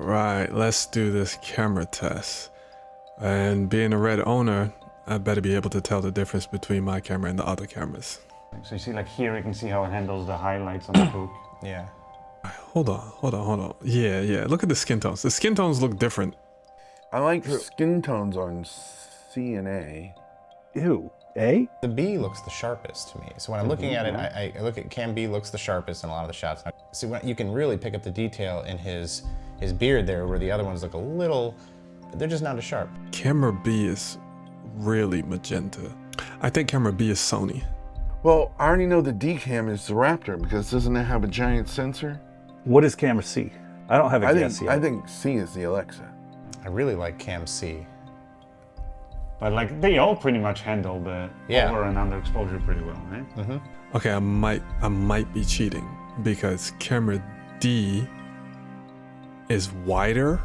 Alright, let's do this camera test. And being a Red owner, I better be able to tell the difference between my camera and the other cameras. So you see, like here, you can see how it handles the highlights on the hook. Yeah. Hold on. Yeah, look at the skin tones. The skin tones look different. I like skin tones on C and A. Ew. A? The B looks the sharpest to me. So when I'm looking at it, I look at Cam B looks the sharpest in a lot of the shots. See, you can really pick up the detail in his beard there, where the other ones look a little, they're just not as sharp. Camera B is really magenta. I think camera B is Sony. Well, I already know the D cam is the Raptor because doesn't it have a giant sensor? What is camera C? I don't have a guess yet. I think C is the Alexa. I really like Cam C. But like they all pretty much handle the over and under exposure pretty well, right? Mm-hmm. Okay, I might be cheating because camera D is wider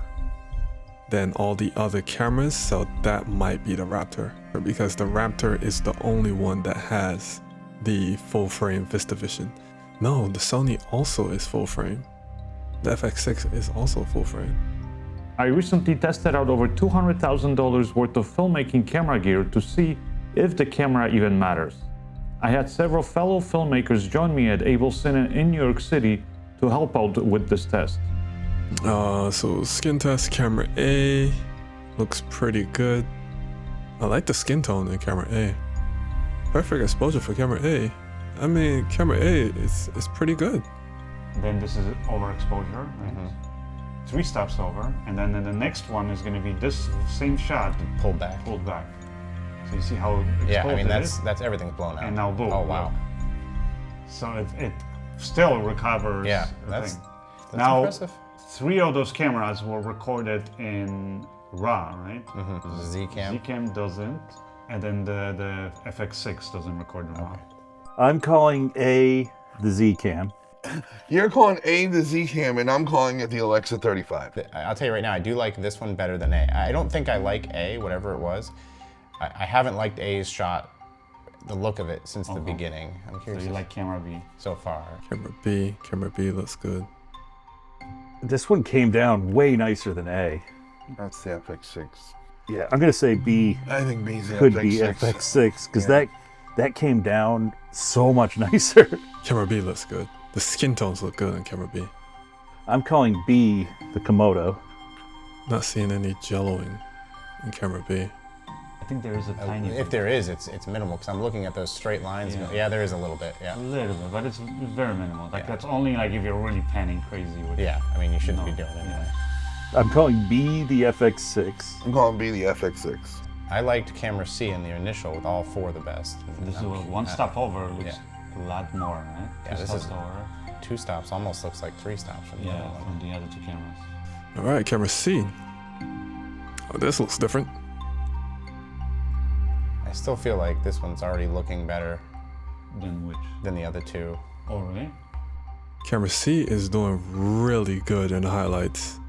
than all the other cameras, so that might be the Raptor. Because the Raptor is the only one that has the full frame VistaVision. No, the Sony also is full frame. The FX6 is also full frame. I recently tested out over $200,000 worth of filmmaking camera gear to see if the camera even matters. I had several fellow filmmakers join me at Able Cine in New York City to help out with this test. So skin test, camera A looks pretty good. I like the skin tone in camera A. Perfect exposure for camera A. I mean, camera A is pretty good. Then this is overexposure, right? 3 steps over, and then the next one is going to be this same shot Pulled back. pulled back. So you see how exposed Yeah, I mean it is? that's everything's blown out. And now boom. Oh wow. Look. So it still recovers. Yeah, the that's thing. now Impressive. 3 of those cameras were recorded in RAW, right? ZCam. ZCam doesn't, and then the FX6 doesn't record in RAW. I'm calling A the Z cam. You're calling A the Z cam, and I'm calling it the Alexa 35. I'll tell you right now, I do like this one better than A. I don't think I like A, whatever it was. I haven't liked A's shot, the look of it, since the beginning. I'm So curious. you like camera B? So far. Camera B looks good. This one came down way nicer than A. That's the FX6. Yeah, I'm gonna say B I think B's the could FX6. be FX6 because that came down so much nicer. Camera B looks good. The skin tones look good on camera B. I'm calling B the Komodo. Not seeing any jelloing in camera B. I think there is a tiny If there is, it's minimal, because I'm looking at those straight lines. Yeah. Yeah, there is a little bit, a yeah. little bit, but it's very minimal. Like that's only like if you're really panning crazy. Which, Yeah, I mean, you shouldn't be doing it. Yeah. I'm calling B the FX6. I'm calling B the FX6. I liked camera C in the initial with all 4 the best. This is one step over, looks a lot more, right? Yeah, Two this steps is over. 2 stops, almost looks like 3 stops from the other Yeah, one. from the other 2 cameras. Alright, camera C. Oh, this looks different. I still feel like this one's already looking better Then which? than the other 2. Oh, really? Camera C is doing really good in the highlights.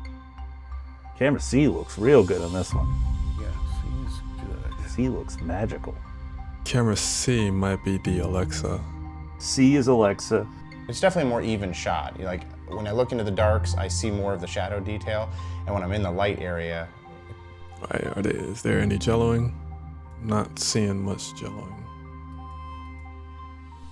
Camera C looks real good on this one. Yeah, C's good. C looks magical. Camera C might be the Alexa. C is Alexa. It's definitely a more even shot. Like, when I look into the darks, I see more of the shadow detail, and when I'm in the light area, Right, is there any jelloing? Not seeing much jelloing.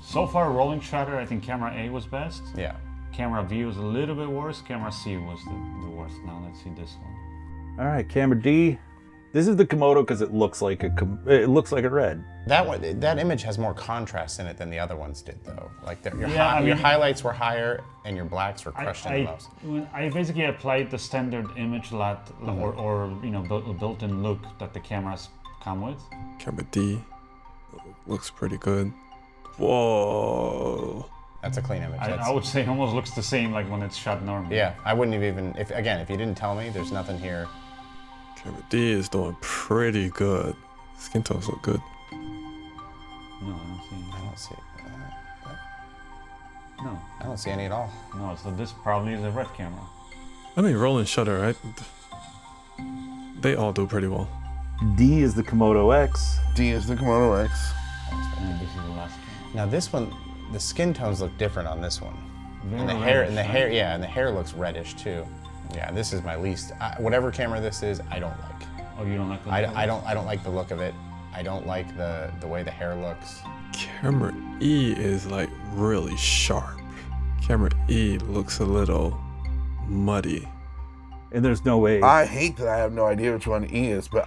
So far, rolling shutter, I think camera A was best. yeah. Camera B was a little bit worse. Camera C was the worst. Now let's see this one. All right, camera D. This is the Komodo because it looks like a red. That image has more contrast in it than the other ones did, though. Like your I mean, highlights were higher and your blacks were crushed in the most. I basically applied the standard image LUT or built-in look that the cameras come with. Camera D looks pretty good. Whoa. That's a clean image. I would say it almost looks the same like when it's shot normally. Yeah, I wouldn't have even, if you didn't tell me, there's nothing here. Camera D is doing pretty good. Skin tones look good. No, I don't see. No. I don't see any at all. No, so this probably is a red camera. I mean, rolling shutter, right? They all do pretty well. D is the Komodo-X. D is the Komodo-X. And this is the last camera. Now this one, the skin tones look different on this one. Very And the reddish, hair, right? and the hair looks reddish too. Yeah, this is my least. Whatever camera this is, I don't like. Oh, you don't like the I don't like the look of it. I don't like the way the hair looks. Camera E is like really sharp. Camera E looks a little muddy. And there's no way. I hate that I have no idea which one E is, but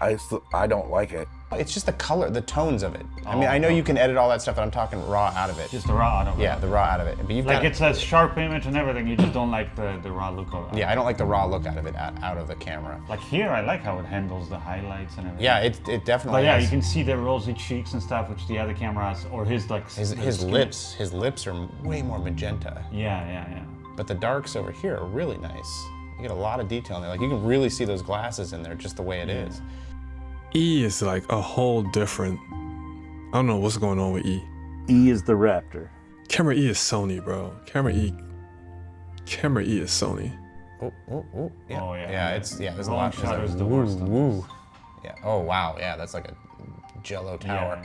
I don't like it. It's just the color, the tones of it. I mean, I know you can edit all that stuff, but I'm talking raw out of it. Just the raw out of it. Yeah, the raw out of it. But you've Like got it's a sharp image and everything, you just don't like the raw look of it. Yeah, I don't like the raw look out of it, out of the camera. Like here, I like how it handles the highlights and everything. Yeah, it definitely. But yeah, has- you can see the rosy cheeks and stuff, which the other camera has, or his like his skin. lips are way more magenta. Yeah. But the darks over here are really nice. You get a lot of detail in there. Like you can really see those glasses in there just the way it is. E is like a whole different. I don't know what's going on with E. E is the Raptor. Camera E is Sony, bro. Camera E is Sony. Oh, yeah. Oh, yeah. There's a Long lot. shot There's is a the worst of woo. Yeah. Oh wow. Yeah, that's like a Jello tower.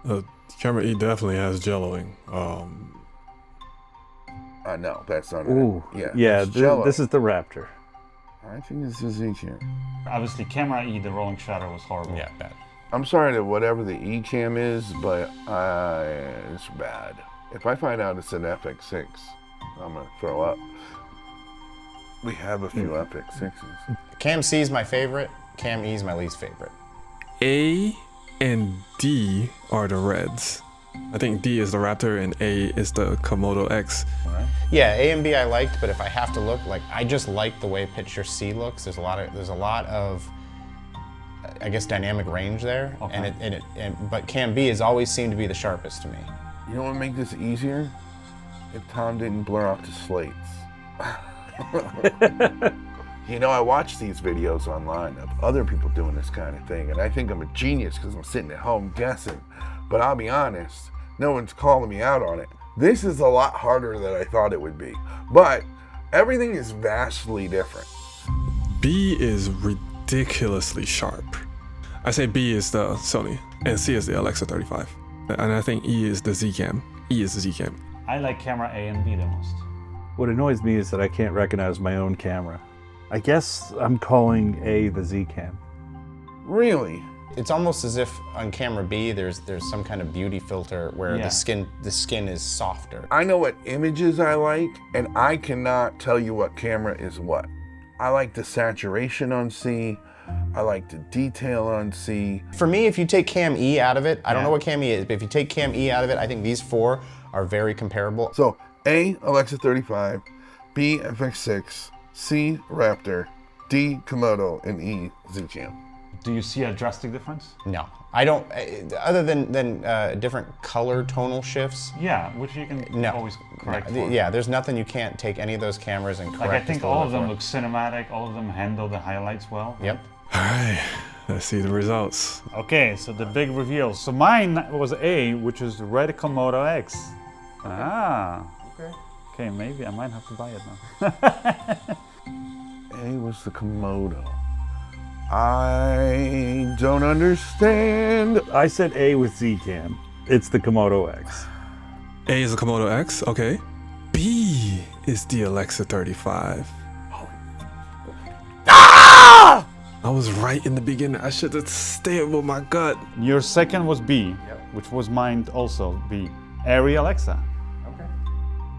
Yeah. Camera E definitely has jelloing. No, that's not Ooh. it. Yeah, it's Jello. this is the Raptor. I think this is ZCam. Obviously, camera E, the rolling shutter was horrible. Yeah, bad. I'm sorry to whatever the E cam is, but it's bad. If I find out it's an FX6, I'm gonna throw up. We have a few FX6s. Cam C is my favorite. Cam E is my least favorite. A and D are the reds. I think D is the Raptor and A is the Komodo-X. Yeah, A and B I liked, but if I have to look, like I just like the way picture C looks. There's a lot of I guess dynamic range there, Okay. but Cam B has always seemed to be the sharpest to me. You know what would make this easier? If Tom didn't blur out the slates. You know, I watch these videos online of other people doing this kind of thing, and I think I'm a genius because I'm sitting at home guessing. But I'll be honest, no one's calling me out on it. This is a lot harder than I thought it would be. But everything is vastly different. B is ridiculously sharp. I say B is the Sony and C is the Alexa 35. And I think E is the ZCam. E is the ZCam. I like camera A and B the most. What annoys me is that I can't recognize my own camera. I guess I'm calling A the ZCam. Really? It's almost as if on camera B there's some kind of beauty filter where Yeah. the skin is softer. I know what images I like, and I cannot tell you what camera is what. I like the saturation on C. I like the detail on C. For me, if you take Cam E out of it, I don't know what Cam E is, but if you take Cam E out of it, I think these four are very comparable. So A, Alexa 35, B, FX6, C, Raptor, D, Komodo, and E, ZCam. Do you see a drastic difference? No, I don't. Other than different color tonal shifts. Yeah, which you can No. always correct No, for. yeah, there's nothing you can't take any of those cameras and correct. Like I just think a all little of them bit look cinematic, all of them handle the highlights well. Yep. All right, let's see the results. Okay, so the big reveal. So mine was A, which is the red Komodo-X. Ah. Okay. Okay, maybe I might have to buy it now. A was the Komodo. I don't understand. I said A with ZCam. It's the Komodo-X. A is the Komodo-X, okay. B is the Alexa 35. Ah! I was right in the beginning. I should have stayed with my gut. Your second was B, which was mine also, B. Airy Alexa. Okay.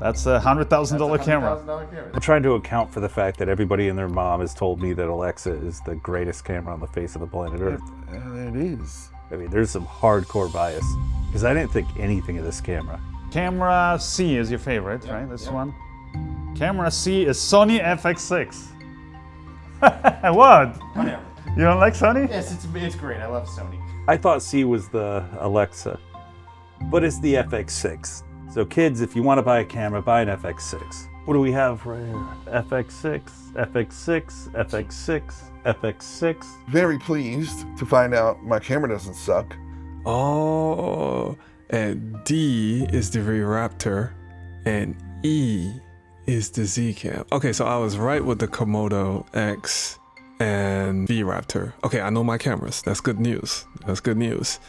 That's a $100,000 camera. I'm trying to account for the fact that everybody and their mom has told me that Alexa is the greatest camera on the face of the planet Earth. It is. I mean, there's some hardcore bias because I didn't think anything of this camera. Camera C is your favorite, right? This one. Camera C is Sony FX6. What? Whatever. You don't like Sony? Yes, it's great. I love Sony. I thought C was the Alexa, but it's the FX6. So kids, if you want to buy a camera, buy an FX6. What do we have right here? FX6, FX6, FX6, FX6. Very pleased to find out my camera doesn't suck. Oh, and D is the V-Raptor, and E is the ZCam. Okay, so I was right with the Komodo-X and V-Raptor. Okay, I know my cameras. That's good news. That's good news.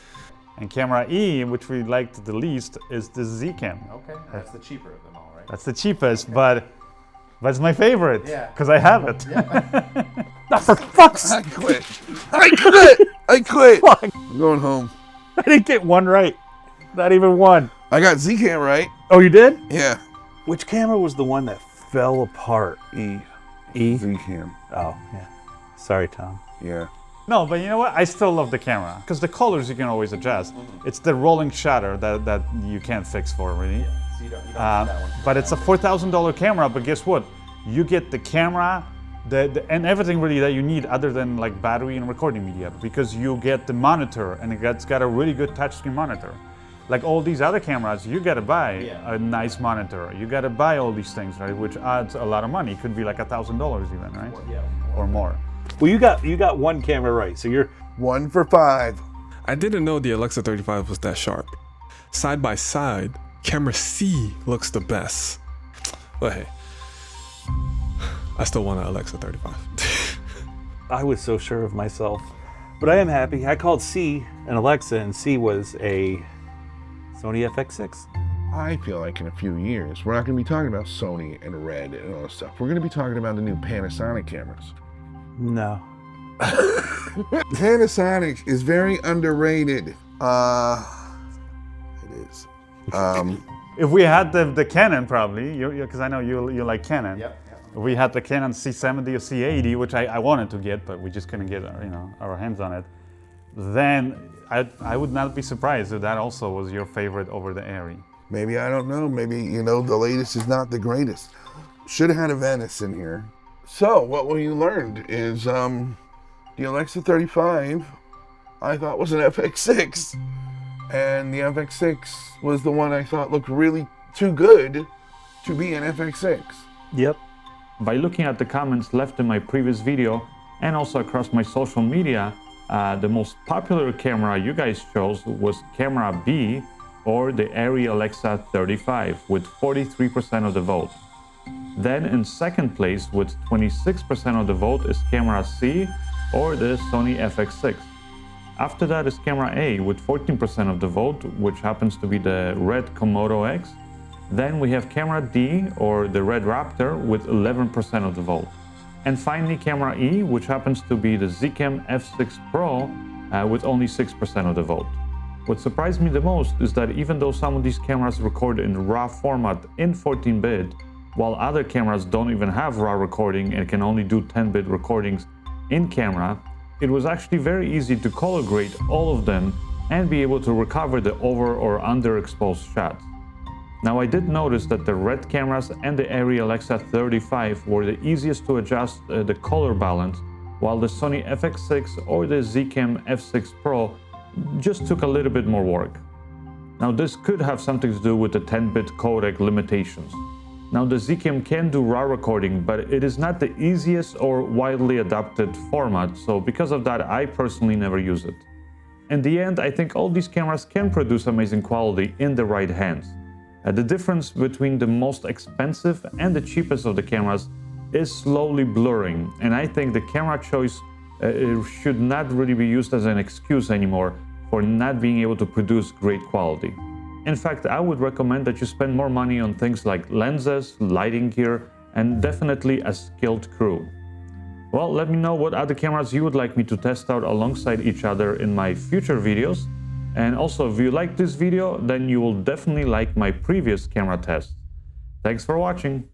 And camera E, which we liked the least, is the ZCam. Okay, that's the cheaper of them all, right? That's the cheapest, but But it's my favorite Yeah. because I have it. Not for fuck's sake. I quit. I quit. I quit. Fuck. I'm going home. I didn't get one right. Not even one. I got ZCam right. Oh, you did? Yeah. Which camera was the one that fell apart? E. ZCam. ZCam. Oh, yeah. Sorry, Tom. Yeah. No, but you know what? I still love the camera because the colors you can always adjust. It's the rolling shutter that you can't fix for really. So you don't need that one. But it's a $4,000 camera. But guess what? You get the camera, and everything really that you need other than like battery and recording media, because you get the monitor, and it's got a really good touchscreen monitor. Like all these other cameras, you gotta buy a nice monitor. You gotta buy all these things, right? Which adds a lot of money. It could be like $1,000 even, right? Or more. Well, you got one camera right, so you're 1 for 5. I didn't know the Alexa 35 was that sharp. Side by side, camera C looks the best. But hey, I still want an Alexa 35. I was so sure of myself. But I am happy. I called C an Alexa, and C was a Sony FX6. I feel like in a few years, we're not going to be talking about Sony and Red and all this stuff. We're going to be talking about the new Panasonic cameras. No. Panasonic is very underrated. It is. If we had the Canon, probably, because I know you like Canon. Yep. If we had the Canon C70 or C80, which I wanted to get, but we just couldn't get our hands on it, then I would not be surprised if that also was your favorite over the Airy. Maybe, I don't know. Maybe, the latest is not the greatest. Should have had a Venice in here. So, what we learned is the Alexa 35, I thought was an FX6. And the FX6 was the one I thought looked really too good to be an FX6. Yep. By looking at the comments left in my previous video and also across my social media, the most popular camera you guys chose was camera B, or the Airy Alexa 35, with 43% of the vote. Then in second place with 26% of the vote is camera C, or the Sony FX6. After that is camera A with 14% of the vote, which happens to be the red Komodo-X. Then we have camera D, or the REDCODE, with 11% of the vote. And finally camera E, which happens to be the ZCam E2-F6 Pro, with only 6% of the vote. What surprised me the most is that even though some of these cameras record in RAW format in 14-bit, while other cameras don't even have RAW recording and can only do 10-bit recordings in camera, it was actually very easy to color grade all of them and be able to recover the over or underexposed shots. Now I did notice that the Red cameras and the Airy Alexa 35 were the easiest to adjust the color balance, while the Sony FX6 or the ZCam E2-F6 Pro just took a little bit more work. Now this could have something to do with the 10-bit codec limitations. Now the ZCam can do RAW recording, but it is not the easiest or widely adopted format, so because of that I personally never use it. In the end, I think all these cameras can produce amazing quality in the right hands. The difference between the most expensive and the cheapest of the cameras is slowly blurring, and I think the camera choice should not really be used as an excuse anymore for not being able to produce great quality. In fact, I would recommend that you spend more money on things like lenses, lighting gear, and definitely a skilled crew. Well, let me know what other cameras you would like me to test out alongside each other in my future videos. And also, if you like this video, then you will definitely like my previous camera test. Thanks for watching.